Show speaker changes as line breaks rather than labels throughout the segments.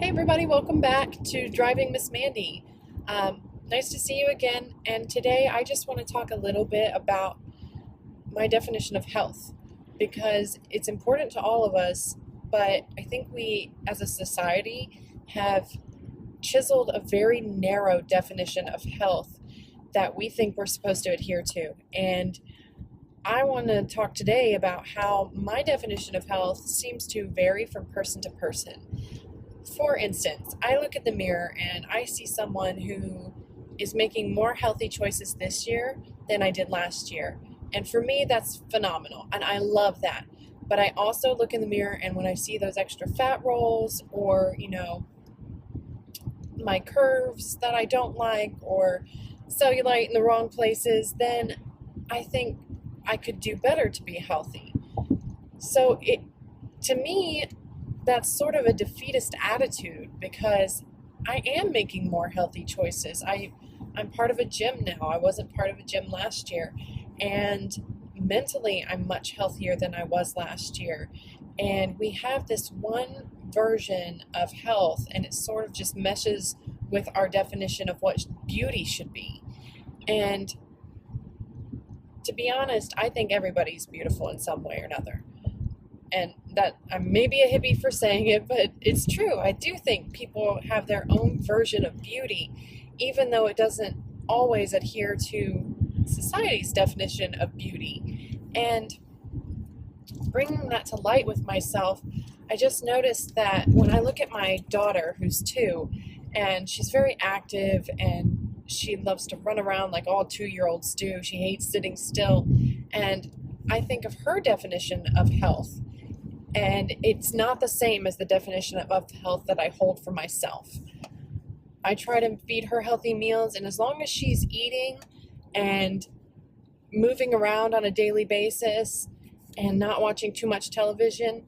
Hey everybody, welcome back to Driving Miss Mandy. Nice to see you again, and today I just want to talk a little bit about my definition of health because it's important to all of us, but I think we as a society have chiseled a very narrow definition of health that we think we're supposed to adhere to. And I want to talk today about how my definition of health seems to vary from person to person. For instance, I look at the mirror and I see someone who is making more healthy choices this year than I did last year. And for me, that's phenomenal. And I love that. But I also look in the mirror and when I see those extra fat rolls or, my curves that I don't like or cellulite in the wrong places, then I think I could do better to be healthy. So to me, that's sort of a defeatist attitude because I am making more healthy choices. I'm part of a gym now. I wasn't part of a gym last year. And mentally, I'm much healthier than I was last year. And we have this one version of health, and it sort of just meshes with our definition of what beauty should be. And to be honest, I think everybody's beautiful in some way or another. And that I may be a hippie for saying it, but it's true. I do think people have their own version of beauty, even though it doesn't always adhere to society's definition of beauty. And bringing that to light with myself, I just noticed that when I look at my daughter, who's 2, and she's very active and she loves to run around like all 2-year-olds do. She hates sitting still. And I think of her definition of health. And it's not the same as the definition of health that I hold for myself. I try to feed her healthy meals, and as long as she's eating and moving around on a daily basis and not watching too much television,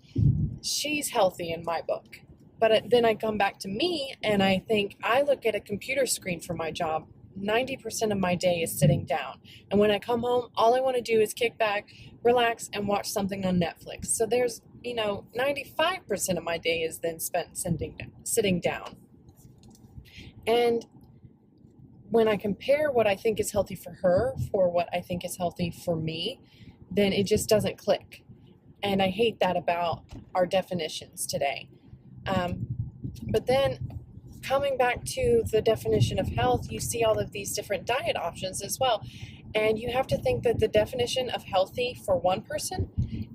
she's healthy in my book. But then I come back to me and I think I look at a computer screen for my job. 90% of my day is sitting down. And when I come home, all I want to do is kick back, relax, and watch something on Netflix. So there's 95% of my day is then spent sitting down. And when I compare what I think is healthy for her for what I think is healthy for me, then it just doesn't click. And I hate that about our definitions today. But then coming back to the definition of health, you see all of these different diet options as well. And you have to think that the definition of healthy for one person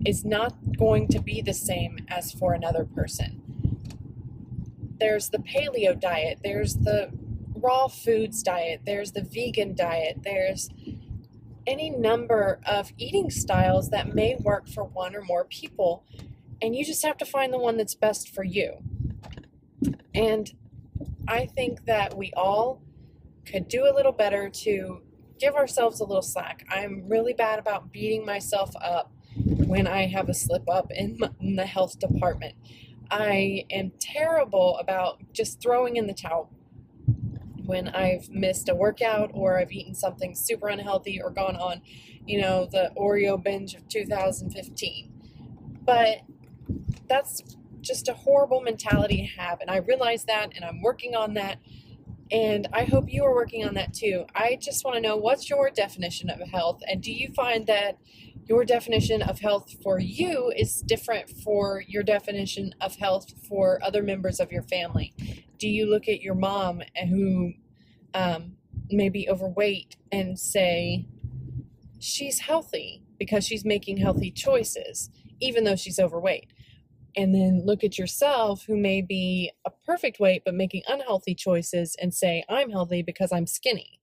is not going to be the same as for another person. There's the paleo diet, there's the raw foods diet, there's the vegan diet, there's any number of eating styles that may work for one or more people. And you just have to find the one that's best for you. And I think that we all could do a little better to give ourselves a little slack. I'm really bad about beating myself up when I have a slip up in the health department. I am terrible about just throwing in the towel when I've missed a workout or I've eaten something super unhealthy or gone on, the Oreo binge of 2015. But that's just a horrible mentality to have, and I realize that, and I'm working on that, and I hope you are working on that too. I just want to know, what's your definition of health, and do you find that your definition of health for you is different for your definition of health for other members of your family? Do you look at your mom who may be overweight and say she's healthy because she's making healthy choices, even though she's overweight? And then look at yourself who may be a perfect weight but making unhealthy choices and say, I'm healthy because I'm skinny.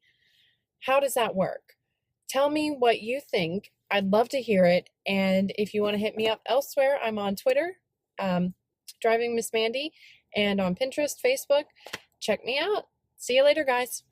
How does that work? Tell me what you think. I'd love to hear it. And if you want to hit me up elsewhere, I'm on Twitter, Driving Miss Mandy, and on Pinterest, Facebook. Check me out. See you later, guys.